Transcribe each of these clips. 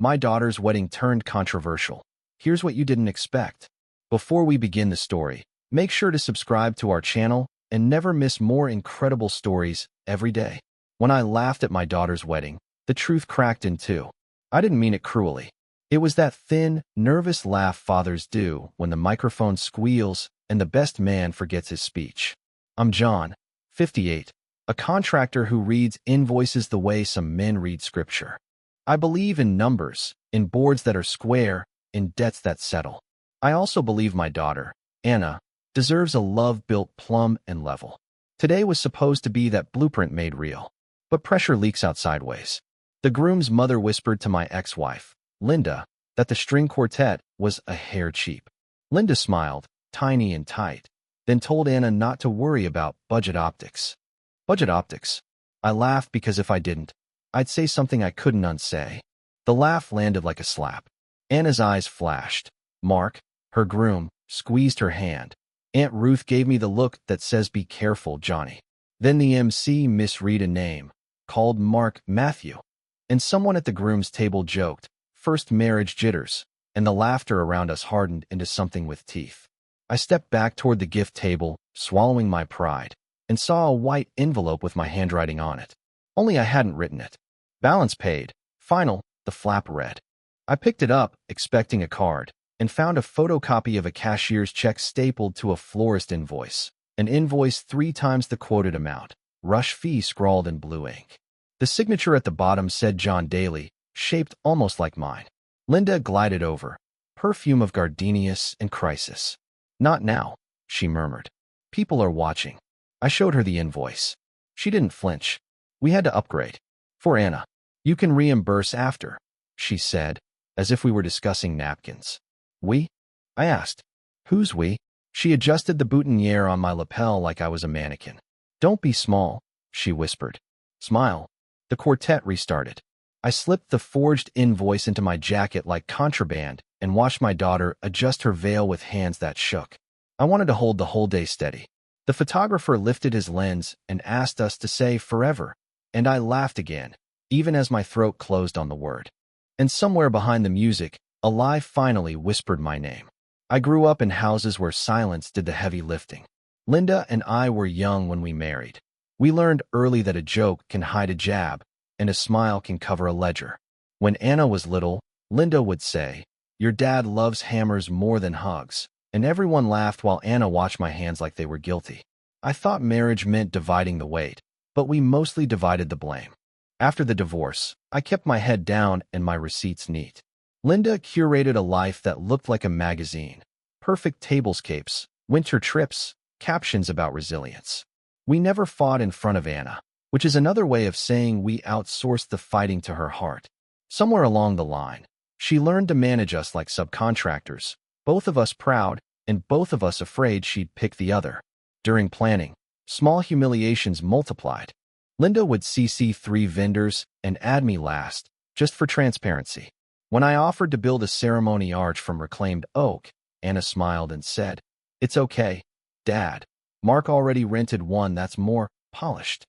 My daughter's wedding turned controversial. Here's what you didn't expect. Before we begin the story, make sure to subscribe to our channel and never miss more incredible stories every day. When I laughed at my daughter's wedding, the truth cracked in two. I didn't mean it cruelly. It was that thin, nervous laugh fathers do when the microphone squeals and the best man forgets his speech. I'm John, 58, a contractor who reads invoices the way some men read scripture. I believe in numbers, in boards that are square, in debts that settle. I also believe my daughter, Anna, deserves a love built plumb and level. Today was supposed to be that blueprint made real, but pressure leaks out sideways. The groom's mother whispered to my ex-wife, Linda, that the string quartet was a hair cheap. Linda smiled, tiny and tight, then told Anna not to worry about budget optics. Budget optics? I laughed because if I didn't, I'd say something I couldn't unsay. The laugh landed like a slap. Anna's eyes flashed. Mark, her groom, squeezed her hand. Aunt Ruth gave me the look that says, "Be careful, Johnny." Then the MC misread a name, called Mark Matthew. And someone at the groom's table joked, "First marriage jitters," and the laughter around us hardened into something with teeth. I stepped back toward the gift table, swallowing my pride, and saw a white envelope with my handwriting on it. Only I hadn't written it. Balance paid. Final, the flap read. I picked it up, expecting a card, and found a photocopy of a cashier's check stapled to a florist invoice. An invoice 3 times the quoted amount. Rush fee scrawled in blue ink. The signature at the bottom said John Daly, shaped almost like mine. Linda glided over. Perfume of gardenias and crisis. "Not now," she murmured. "People are watching." I showed her the invoice. She didn't flinch. "We had to upgrade. For Anna. You can reimburse after," she said, as if we were discussing napkins. "We?" I asked. "Who's we?" She adjusted the boutonniere on my lapel like I was a mannequin. "Don't be small," she whispered. "Smile." The quartet restarted. I slipped the forged invoice into my jacket like contraband and watched my daughter adjust her veil with hands that shook. I wanted to hold the whole day steady. The photographer lifted his lens and asked us to say "forever," and I laughed again, even as my throat closed on the word. And somewhere behind the music, a lie finally whispered my name. I grew up in houses where silence did the heavy lifting. Linda and I were young when we married. We learned early that a joke can hide a jab, and a smile can cover a ledger. When Anna was little, Linda would say, "Your dad loves hammers more than hugs," and everyone laughed while Anna watched my hands like they were guilty. I thought marriage meant dividing the weight, but we mostly divided the blame. After the divorce, I kept my head down and my receipts neat. Linda curated a life that looked like a magazine. Perfect tablescapes, winter trips, captions about resilience. We never fought in front of Anna, which is another way of saying we outsourced the fighting to her heart. Somewhere along the line, she learned to manage us like subcontractors, both of us proud and both of us afraid she'd pick the other. During planning, small humiliations multiplied. Linda would CC 3 vendors and add me last, just for transparency. When I offered to build a ceremony arch from reclaimed oak, Anna smiled and said, "It's okay, Dad. Mark already rented one that's more polished."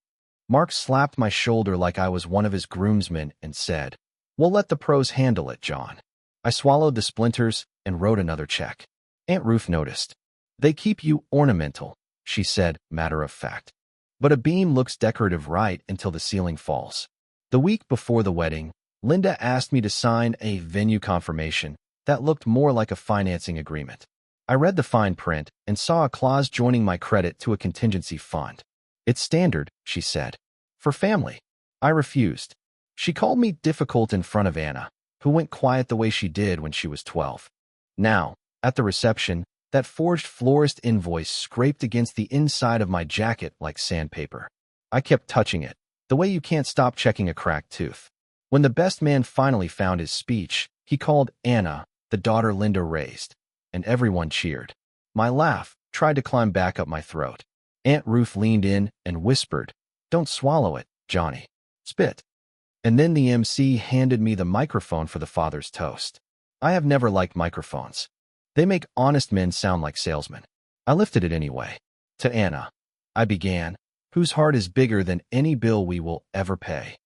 Mark slapped my shoulder like I was one of his groomsmen and said, "We'll let the pros handle it, John." I swallowed the splinters and wrote another check. Aunt Ruth noticed. "They keep you ornamental," she said, matter of fact. "But a beam looks decorative right until the ceiling falls." The week before the wedding, Linda asked me to sign a venue confirmation that looked more like a financing agreement. I read the fine print and saw a clause joining my credit to a contingency fund. "It's standard," she said. "For family." I refused. She called me difficult in front of Anna, who went quiet the way she did when she was 12. Now, at the reception, that forged florist invoice scraped against the inside of my jacket like sandpaper. I kept touching it, the way you can't stop checking a cracked tooth. When the best man finally found his speech, he called Anna, the daughter Linda raised, and everyone cheered. My laugh tried to climb back up my throat. Aunt Ruth leaned in and whispered, "Don't swallow it, Johnny. Spit." And then the MC handed me the microphone for the father's toast. I have never liked microphones. They make honest men sound like salesmen. I lifted it anyway. "To Anna," I began, "whose heart is bigger than any bill we will ever pay."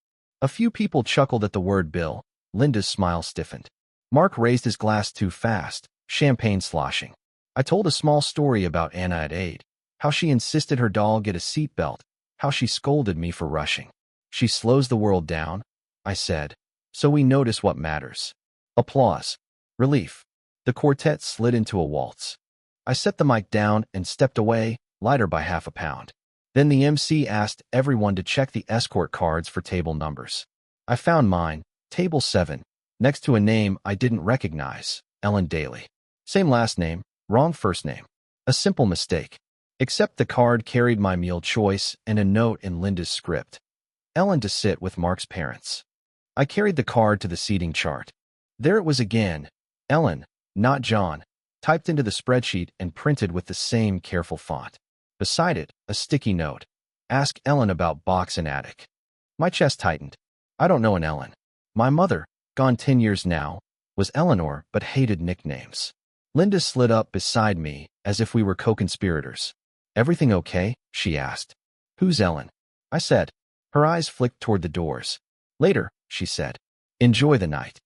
A few people chuckled at the word bill, Linda's smile stiffened. Mark raised his glass too fast, champagne sloshing. I told a small story about Anna at 8, how she insisted her doll get a seatbelt, how she scolded me for rushing. She slows the world down, I said, so we notice what matters. Applause. Relief. The quartet slid into a waltz. I set the mic down and stepped away, lighter by half a pound. Then the MC asked everyone to check the escort cards for table numbers. I found mine, table 7, next to a name I didn't recognize, Ellen Daly. Same last name, wrong first name. A simple mistake. Except the card carried my meal choice and a note in Linda's script. Ellen to sit with Mark's parents. I carried the card to the seating chart. There it was again, Ellen, not John, typed into the spreadsheet and printed with the same careful font. Beside it, a sticky note. Ask Ellen about box and attic. My chest tightened. I don't know an Ellen. My mother, gone 10 years now, was Eleanor but hated nicknames. Linda slid up beside me as if we were co-conspirators. Everything okay? She asked. Who's Ellen? I said. Her eyes flicked toward the doors. Later, she said. Enjoy the night.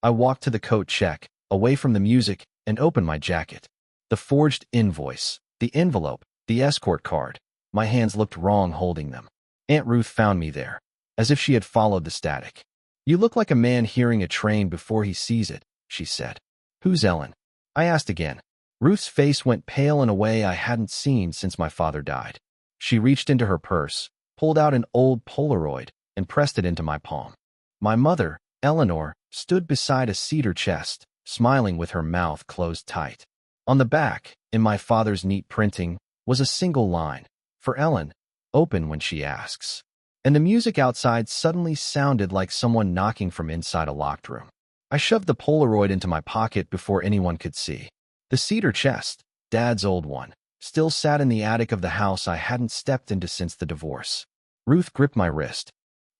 I walked to the coat check, away from the music, and opened my jacket. The forged invoice, the envelope, the escort card. My hands looked wrong holding them. Aunt Ruth found me there, as if she had followed the static. You look like a man hearing a train before he sees it, she said. Who's Ellen? I asked again. Ruth's face went pale in a way I hadn't seen since my father died. She reached into her purse, pulled out an old Polaroid, and pressed it into my palm. My mother, Eleanor, stood beside a cedar chest, smiling with her mouth closed tight. On the back, in my father's neat printing, was a single line. For Ellen, open when she asks. And the music outside suddenly sounded like someone knocking from inside a locked room. I shoved the Polaroid into my pocket before anyone could see. The cedar chest, Dad's old one, still sat in the attic of the house I hadn't stepped into since the divorce. Ruth gripped my wrist.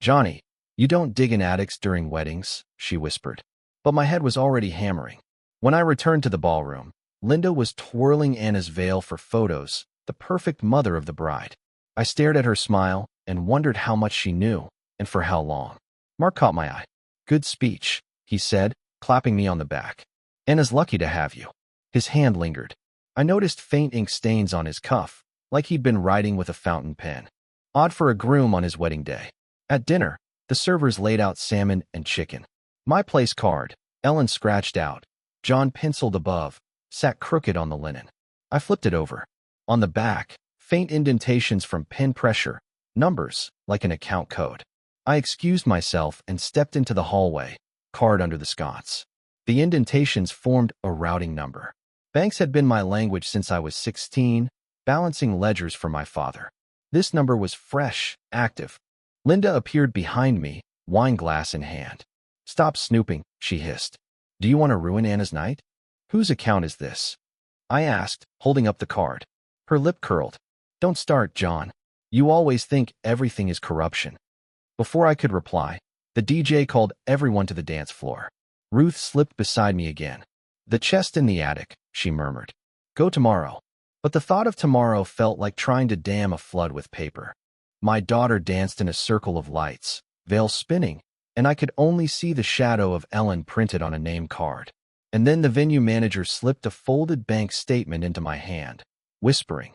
Johnny, you don't dig in attics during weddings, she whispered. But my head was already hammering. When I returned to the ballroom, Linda was twirling Anna's veil for photos, the perfect mother of the bride. I stared at her smile and wondered how much she knew, and for how long. Mark caught my eye. Good speech, he said, clapping me on the back. Anna's lucky to have you. His hand lingered. I noticed faint ink stains on his cuff, like he'd been writing with a fountain pen. Odd for a groom on his wedding day. At dinner, the servers laid out salmon and chicken. My place card, Ellen scratched out. John penciled above, sat crooked on the linen. I flipped it over. On the back, faint indentations from pen pressure, numbers, like an account code. I excused myself and stepped into the hallway, card under the sconce. The indentations formed a routing number. Banks had been my language since I was 16, balancing ledgers for my father. This number was fresh, active. Linda appeared behind me, wine glass in hand. Stop snooping, she hissed. Do you want to ruin Anna's night? Whose account is this? I asked, holding up the card. Her lip curled. Don't start, John. You always think everything is corruption. Before I could reply, the DJ called everyone to the dance floor. Ruth slipped beside me again. The chest in the attic, she murmured. Go tomorrow. But the thought of tomorrow felt like trying to dam a flood with paper. My daughter danced in a circle of lights, veil spinning, and I could only see the shadow of Ellen printed on a name card. And then the venue manager slipped a folded bank statement into my hand, whispering,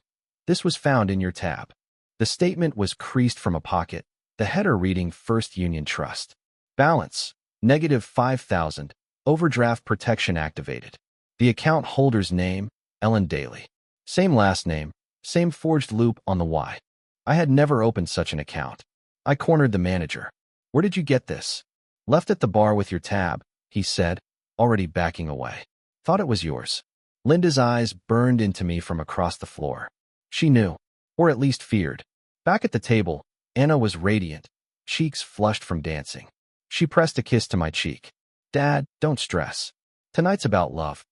This was found in your tab. The statement was creased from a pocket, the header reading First Union Trust. Balance, -5,000, overdraft protection activated. The account holder's name, Ellen Daly. Same last name, same forged loop on the Y. I had never opened such an account. I cornered the manager. Where did you get this? Left at the bar with your tab, he said, already backing away. Thought it was yours. Linda's eyes burned into me from across the floor. She knew, or at least feared. Back at the table, Anna was radiant, cheeks flushed from dancing. She pressed a kiss to my cheek. Dad, don't stress. Tonight's about love.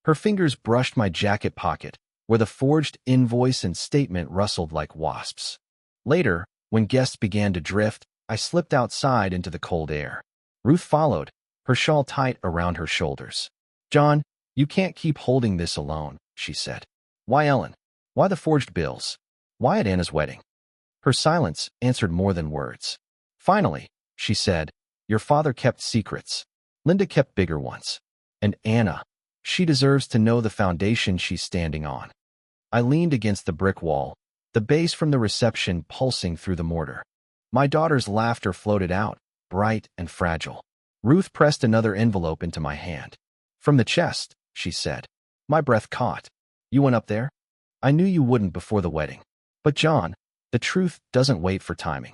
Her fingers brushed my jacket pocket, where the forged invoice and statement rustled like wasps. Later, when guests began to drift, I slipped outside into the cold air. Ruth followed, her shawl tight around her shoulders. John, you can't keep holding this alone, she said. Why Ellen? Why the forged bills? Why at Anna's wedding? Her silence answered more than words. Finally, she said, Your father kept secrets. Linda kept bigger ones. And Anna, she deserves to know the foundation she's standing on. I leaned against the brick wall, the bass from the reception pulsing through the mortar. My daughter's laughter floated out, bright and fragile. Ruth pressed another envelope into my hand. From the chest, she said. My breath caught. You went up there? I knew you wouldn't before the wedding. But John, the truth doesn't wait for timing.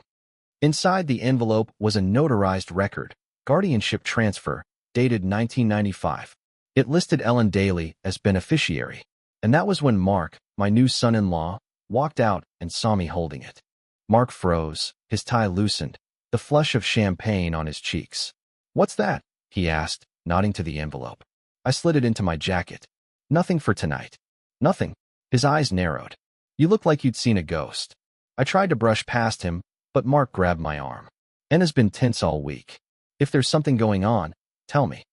Inside the envelope was a notarized record, guardianship transfer, dated 1995. It listed Ellen Daly as beneficiary, and that was when Mark, my new son-in-law, walked out and saw me holding it. Mark froze, his tie loosened, the flush of champagne on his cheeks. What's that? He asked, nodding to the envelope. I slid it into my jacket. Nothing for tonight. Nothing. His eyes narrowed. You look like you'd seen a ghost. I tried to brush past him, but Mark grabbed my arm. Anna's been tense all week. If there's something going on, tell me.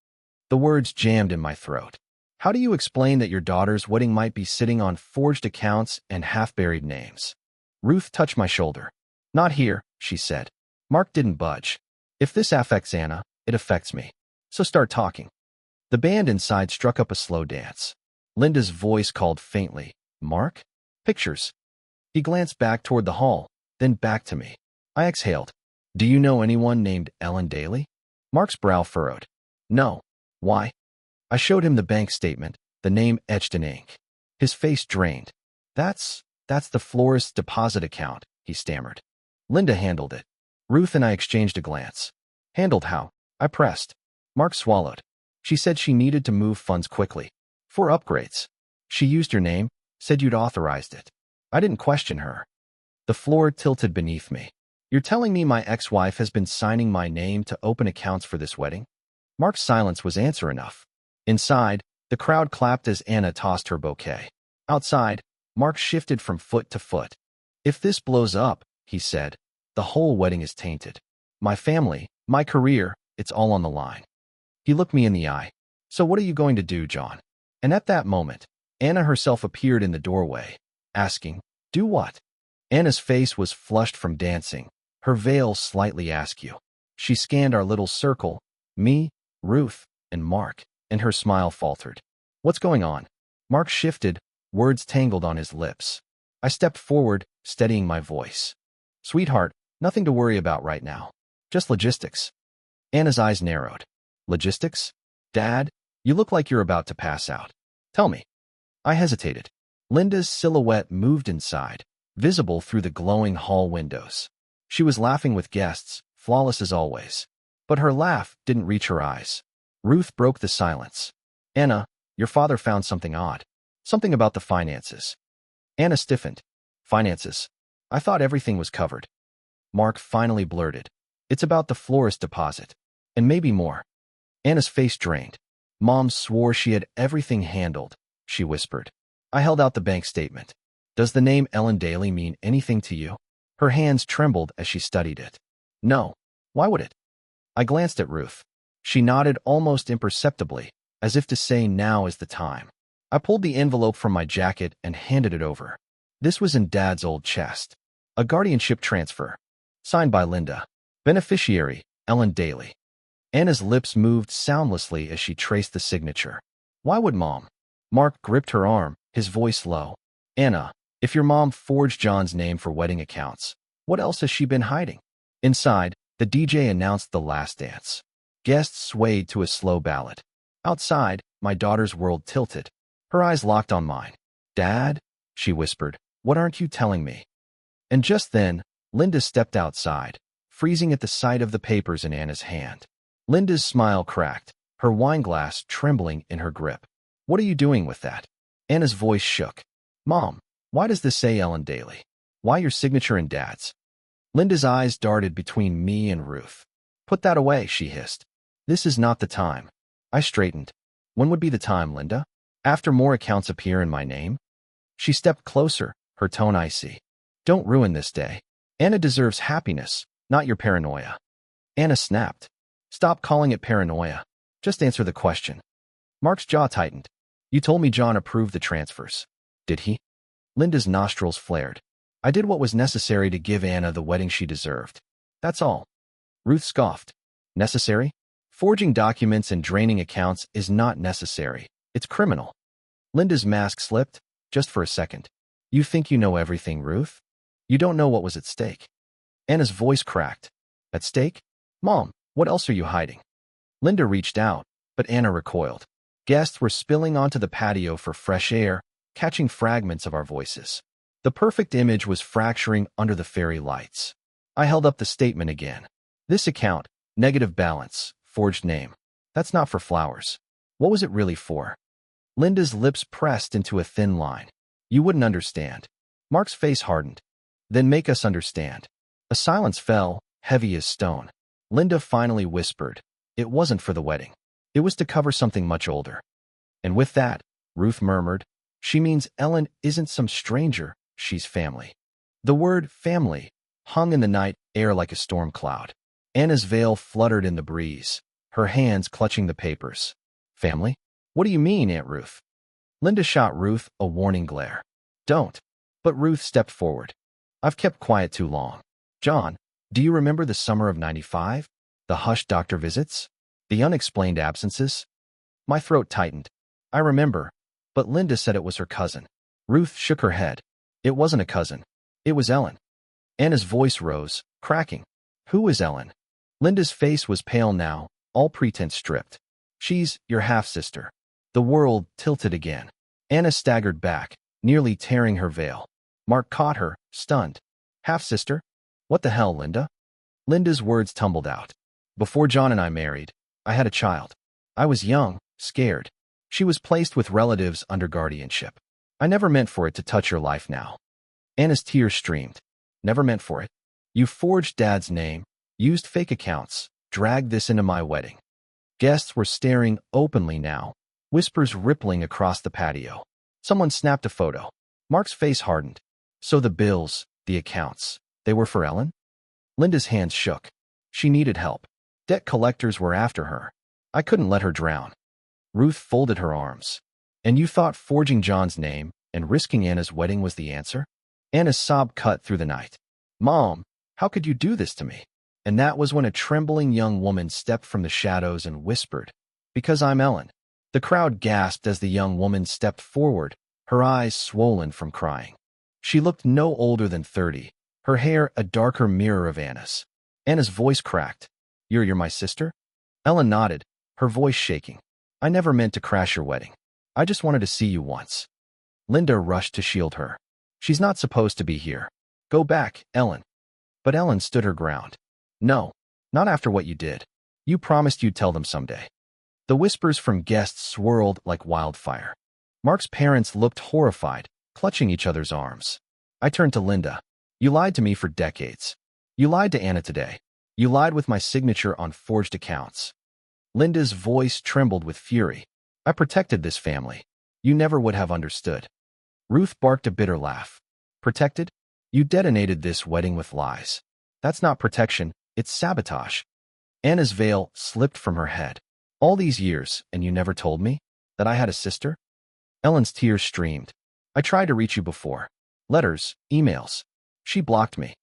The words jammed in my throat. How do you explain that your daughter's wedding might be sitting on forged accounts and half-buried names? Ruth touched my shoulder. Not here, she said. Mark didn't budge. If this affects Anna, it affects me. So start talking. The band inside struck up a slow dance. Linda's voice called faintly, Mark? Pictures. He glanced back toward the hall, then back to me. I exhaled. Do you know anyone named Ellen Daly? Mark's brow furrowed. No. Why? I showed him the bank statement, the name etched in ink. His face drained. That's the florist's deposit account, he stammered. Linda handled it. Ruth and I exchanged a glance. Handled how? I pressed. Mark swallowed. She said she needed to move funds quickly. For upgrades. She used your name, said you'd authorized it. I didn't question her. The floor tilted beneath me. You're telling me my ex-wife has been signing my name to open accounts for this wedding? Mark's silence was answer enough. Inside, the crowd clapped as Anna tossed her bouquet. Outside, Mark shifted from foot to foot. If this blows up, he said, the whole wedding is tainted. My family, my career, it's all on the line. He looked me in the eye. So what are you going to do, John? And at that moment, Anna herself appeared in the doorway, asking, do what? Anna's face was flushed from dancing, her veil slightly askew. She scanned our little circle, me, Ruth, and Mark, and her smile faltered. What's going on? Mark shifted, words tangled on his lips. I stepped forward, steadying my voice. Sweetheart, nothing to worry about right now. Just logistics. Anna's eyes narrowed. Logistics? Dad, you look like you're about to pass out. Tell me. I hesitated. Linda's silhouette moved inside, visible through the glowing hall windows. She was laughing with guests, flawless as always. But her laugh didn't reach her eyes. Ruth broke the silence. Anna, your father found something odd. Something about the finances. Anna stiffened. Finances. I thought everything was covered. Mark finally blurted. It's about the florist deposit. And maybe more. Anna's face drained. Mom swore she had everything handled, she whispered. I held out the bank statement. Does the name Ellen Daly mean anything to you? Her hands trembled as she studied it. No. Why would it? I glanced at Ruth. She nodded almost imperceptibly, as if to say now is the time. I pulled the envelope from my jacket and handed it over. This was in Dad's old chest. A guardianship transfer. Signed by Linda. Beneficiary, Ellen Daly. Anna's lips moved soundlessly as she traced the signature. Why would Mom? Mark gripped her arm, his voice low. Anna, if your mom forged John's name for wedding accounts, what else has she been hiding? Inside, the DJ announced the last dance. Guests swayed to a slow ballad. Outside, my daughter's world tilted. Her eyes locked on mine. Dad, she whispered, what aren't you telling me? And just then, Linda stepped outside, freezing at the sight of the papers in Anna's hand. Linda's smile cracked, her wineglass trembling in her grip. What are you doing with that? Anna's voice shook. Mom, why does this say Ellen Daly? Why your signature and Dad's? Linda's eyes darted between me and Ruth. Put that away, she hissed. This is not the time. I straightened. When would be the time, Linda? After more accounts appear in my name? She stepped closer, her tone icy. Don't ruin this day. Anna deserves happiness, not your paranoia. Anna snapped. Stop calling it paranoia. Just answer the question. Mark's jaw tightened. You told me John approved the transfers. Did he? Linda's nostrils flared. I did what was necessary to give Anna the wedding she deserved. That's all. Ruth scoffed. Necessary? Forging documents and draining accounts is not necessary. It's criminal. Linda's mask slipped, just for a second. You think you know everything, Ruth? You don't know what was at stake. Anna's voice cracked. At stake? Mom, what else are you hiding? Linda reached out, but Anna recoiled. Guests were spilling onto the patio for fresh air, catching fragments of our voices. The perfect image was fracturing under the fairy lights. I held up the statement again. This account, negative balance, forged name. That's not for flowers. What was it really for? Linda's lips pressed into a thin line. You wouldn't understand. Mark's face hardened. Then make us understand. A silence fell, heavy as stone. Linda finally whispered. It wasn't for the wedding. It was to cover something much older. And with that, Ruth murmured, she means Ellen isn't some stranger, she's family. The word family hung in the night air like a storm cloud. Anna's veil fluttered in the breeze, her hands clutching the papers. Family? What do you mean, Aunt Ruth? Linda shot Ruth a warning glare. Don't. But Ruth stepped forward. I've kept quiet too long. John, do you remember the summer of '95? The hushed doctor visits? The unexplained absences? My throat tightened. I remember, but Linda said it was her cousin. Ruth shook her head. It wasn't a cousin. It was Ellen. Anna's voice rose, cracking. Who is Ellen? Linda's face was pale now, all pretense stripped. She's your half-sister. The world tilted again. Anna staggered back, nearly tearing her veil. Mark caught her, stunned. Half-sister? What the hell, Linda? Linda's words tumbled out. Before John and I married, I had a child. I was young, scared. She was placed with relatives under guardianship. I never meant for it to touch your life now. Anna's tears streamed. Never meant for it. You forged Dad's name, used fake accounts, dragged this into my wedding. Guests were staring openly now, whispers rippling across the patio. Someone snapped a photo. Mark's face hardened. So the bills, the accounts, they were for Ellen? Linda's hands shook. She needed help. Debt collectors were after her. I couldn't let her drown. Ruth folded her arms. And you thought forging John's name and risking Anna's wedding was the answer? Anna's sob cut through the night. Mom, how could you do this to me? And that was when a trembling young woman stepped from the shadows and whispered, because I'm Ellen. The crowd gasped as the young woman stepped forward, her eyes swollen from crying. She looked no older than 30, her hair a darker mirror of Anna's. Anna's voice cracked. You're my sister? Ellen nodded, her voice shaking. I never meant to crash your wedding. I just wanted to see you once. Linda rushed to shield her. She's not supposed to be here. Go back, Ellen. But Ellen stood her ground. No, not after what you did. You promised you'd tell them someday. The whispers from guests swirled like wildfire. Mark's parents looked horrified, clutching each other's arms. I turned to Linda. You lied to me for decades. You lied to Anna today. You lied with my signature on forged accounts. Linda's voice trembled with fury. I protected this family. You never would have understood. Ruth barked a bitter laugh. Protected? You detonated this wedding with lies. That's not protection, it's sabotage. Anna's veil slipped from her head. All these years, and you never told me? That I had a sister? Ellen's tears streamed. I tried to reach you before. Letters, emails. She blocked me.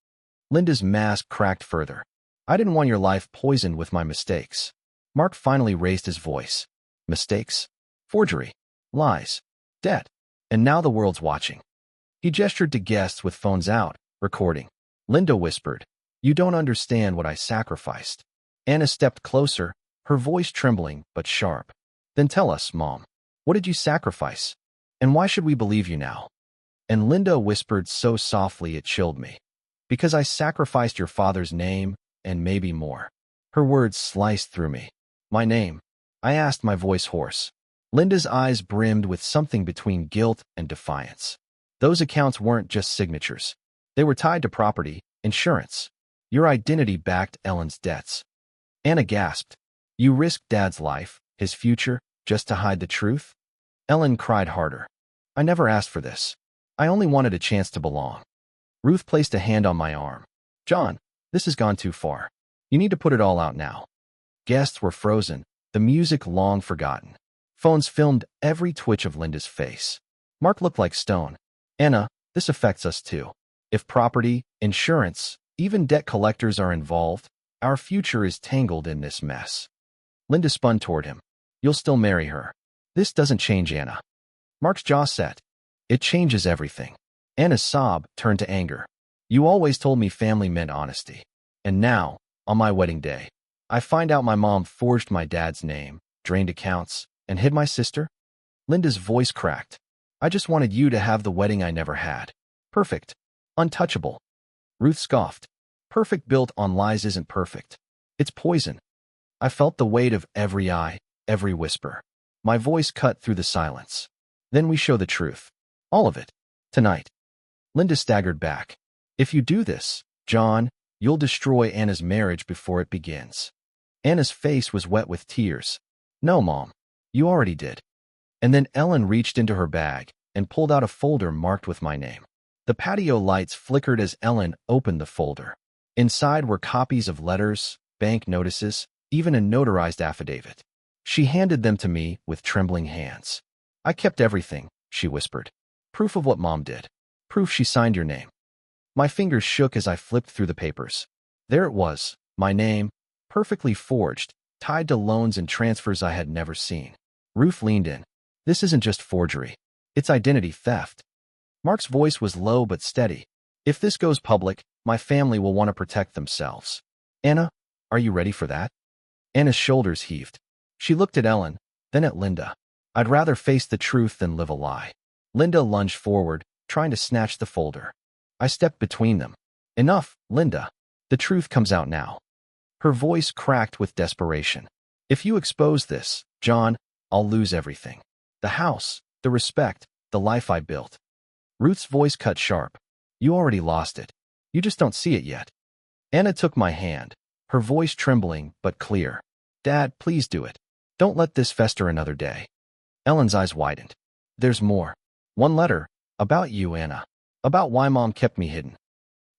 Linda's mask cracked further. I didn't want your life poisoned with my mistakes. Mark finally raised his voice. Mistakes? Forgery. Lies. Debt. And now the world's watching. He gestured to guests with phones out, recording. Linda whispered, You don't understand what I sacrificed. Anna stepped closer, her voice trembling but sharp. Then tell us, Mom. What did you sacrifice? And why should we believe you now? And Linda whispered so softly it chilled me. Because I sacrificed your father's name, and maybe more. Her words sliced through me. My name. I asked, my voice hoarse. Linda's eyes brimmed with something between guilt and defiance. Those accounts weren't just signatures. They were tied to property, insurance. Your identity backed Ellen's debts. Anna gasped. You risked Dad's life, his future, just to hide the truth? Ellen cried harder. I never asked for this. I only wanted a chance to belong. Ruth placed a hand on my arm. John, this has gone too far. You need to put it all out now. Guests were frozen, the music long forgotten. Phones filmed every twitch of Linda's face. Mark looked like stone. Anna, this affects us too. If property, insurance, even debt collectors are involved, Our future is tangled in this mess. Linda spun toward him. You'll still marry her. This doesn't change Anna. Mark's jaw set. It changes everything. Anna's sob turned to anger. You always told me family meant honesty. And now, on my wedding day, I find out my mom forged my dad's name, drained accounts, and hid my sister? Linda's voice cracked. I just wanted you to have the wedding I never had. Perfect. Untouchable. Ruth scoffed. Perfect built on lies isn't perfect. It's poison. I felt the weight of every eye, every whisper. My voice cut through the silence. Then we show the truth. All of it. Tonight. Linda staggered back. If you do this, John, you'll destroy Anna's marriage before it begins. Anna's face was wet with tears. No, Mom. You already did. And then Ellen reached into her bag and pulled out a folder marked with my name. The patio lights flickered as Ellen opened the folder. Inside were copies of letters, bank notices, even a notarized affidavit. She handed them to me with trembling hands. I kept everything, she whispered. Proof of what Mom did. Proof she signed your name. My fingers shook as I flipped through the papers. There it was, my name, perfectly forged, tied to loans and transfers I had never seen. Ruth leaned in. This isn't just forgery. It's identity theft. Mark's voice was low but steady. If this goes public, my family will want to protect themselves. Anna, are you ready for that? Anna's shoulders heaved. She looked at Ellen, then at Linda. I'd rather face the truth than live a lie. Linda lunged forward, trying to snatch the folder. I stepped between them. Enough, Linda. The truth comes out now. Her voice cracked with desperation. If you expose this, John, I'll lose everything. The house, the respect, the life I built. Ruth's voice cut sharp. You already lost it. You just don't see it yet. Anna took my hand, her voice trembling but clear. Dad, please do it. Don't let this fester another day. Ellen's eyes widened. There's more. One letter. About you, Anna. About why Mom kept me hidden.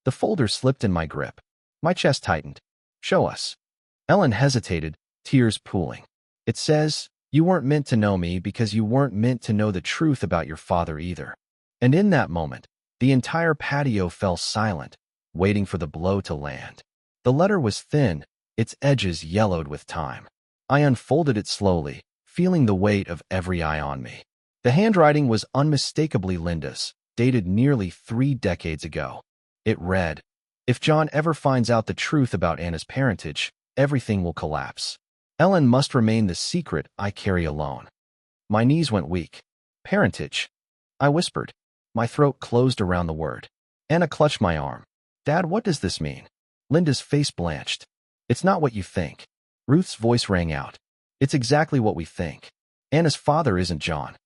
The folder slipped in my grip. My chest tightened. Show us. Ellen hesitated, tears pooling. It says, you weren't meant to know me because you weren't meant to know the truth about your father either. And in that moment, the entire patio fell silent, waiting for the blow to land. The letter was thin, its edges yellowed with time. I unfolded it slowly, feeling the weight of every eye on me. The handwriting was unmistakably Linda's, dated nearly 3 decades ago. It read, if John ever finds out the truth about Anna's parentage, everything will collapse. Ellen must remain the secret I carry alone. My knees went weak. Parentage. I whispered. My throat closed around the word. Anna clutched my arm. Dad, what does this mean? Linda's face blanched. It's not what you think. Ruth's voice rang out. It's exactly what we think. Anna's father isn't John.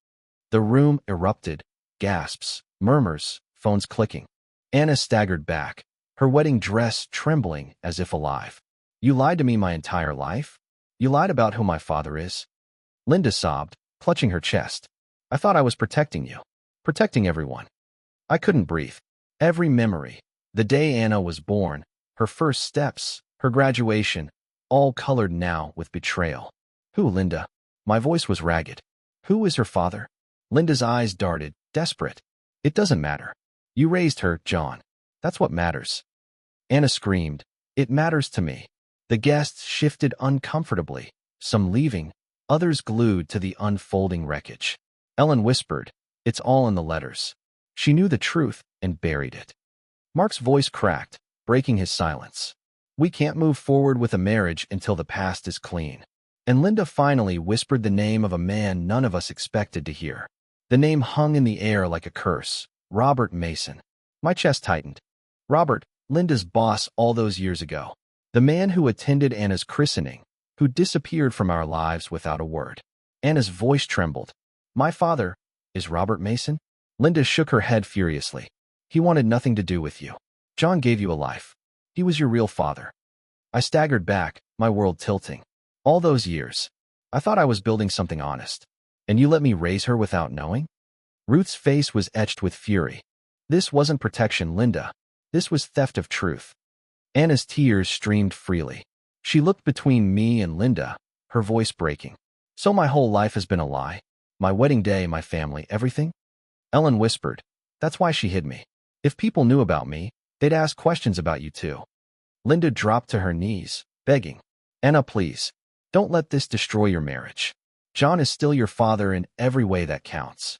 The room erupted. Gasps, murmurs, phones clicking. Anna staggered back, her wedding dress trembling as if alive. You lied to me my entire life? You lied about who my father is? Linda sobbed, clutching her chest. I thought I was protecting you. Protecting everyone. I couldn't breathe. Every memory, the day Anna was born, her first steps, her graduation, all colored now with betrayal. Who, Linda? My voice was ragged. Who is her father? Linda's eyes darted, desperate. It doesn't matter. You raised her, John. That's what matters. Anna screamed. It matters to me. The guests shifted uncomfortably, some leaving, others glued to the unfolding wreckage. Ellen whispered, it's all in the letters. She knew the truth and buried it. Mark's voice cracked, breaking his silence. We can't move forward with a marriage until the past is clean. And Linda finally whispered the name of a man none of us expected to hear. The name hung in the air like a curse. Robert Mason. My chest tightened. Robert, Linda's boss all those years ago. The man who attended Anna's christening, who disappeared from our lives without a word. Anna's voice trembled. My father is Robert Mason? Linda shook her head furiously. He wanted nothing to do with you. John gave you a life. He was your real father. I staggered back, my world tilting. All those years, I thought I was building something honest. And you let me raise her without knowing? Ruth's face was etched with fury. This wasn't protection, Linda. This was theft of truth. Anna's tears streamed freely. She looked between me and Linda, her voice breaking. So my whole life has been a lie? My wedding day, my family, everything? Ellen whispered. That's why she hid me. If people knew about me, they'd ask questions about you too. Linda dropped to her knees, begging, "Anna, please, don't let this destroy your marriage. John is still your father in every way that counts."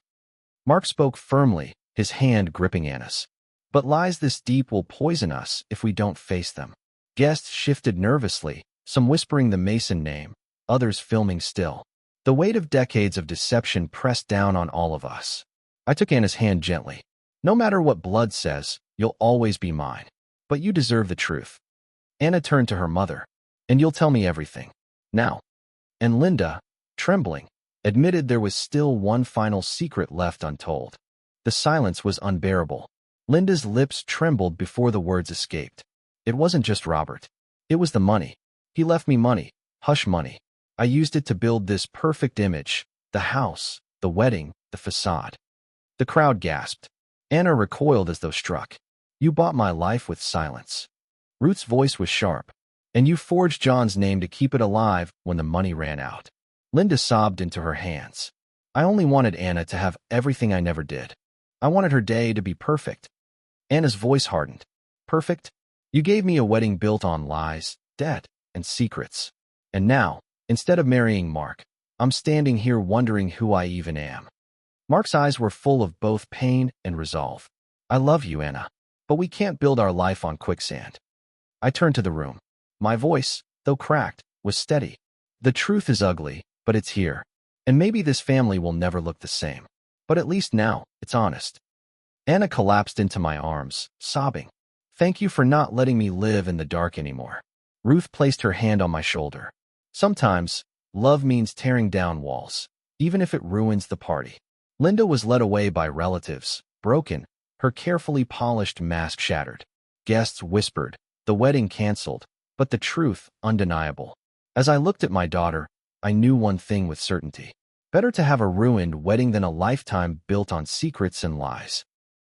Mark spoke firmly, his hand gripping Anna's. "But lies this deep will poison us if we don't face them." Guests shifted nervously, some whispering the Mason name, others filming still. The weight of decades of deception pressed down on all of us. I took Anna's hand gently. "No matter what blood says, you'll always be mine. But you deserve the truth." Anna turned to her mother. "And you'll tell me everything. Now." And Linda, trembling, admitted there was still one final secret left untold. The silence was unbearable. Linda's lips trembled before the words escaped. "It wasn't just Robert. It was the money. He left me money, hush money. I used it to build this perfect image, the house, the wedding, the facade." The crowd gasped. Anna recoiled as though struck. "You bought my life with silence." Ruth's voice was sharp. "And you forged John's name to keep it alive when the money ran out." Linda sobbed into her hands. "I only wanted Anna to have everything I never did. I wanted her day to be perfect." Anna's voice hardened. "Perfect? You gave me a wedding built on lies, debt, and secrets. And now, instead of marrying Mark, I'm standing here wondering who I even am." Mark's eyes were full of both pain and resolve. "I love you, Anna, but we can't build our life on quicksand." I turned to the room. My voice, though cracked, was steady. "The truth is ugly, but it's here. And maybe this family will never look the same. But at least now, it's honest." Anna collapsed into my arms, sobbing. "Thank you for not letting me live in the dark anymore." Ruth placed her hand on my shoulder. "Sometimes, love means tearing down walls, even if it ruins the party." Linda was led away by relatives, broken, her carefully polished mask shattered. Guests whispered, the wedding canceled, but the truth undeniable. As I looked at my daughter, I knew one thing with certainty. Better to have a ruined wedding than a lifetime built on secrets and lies.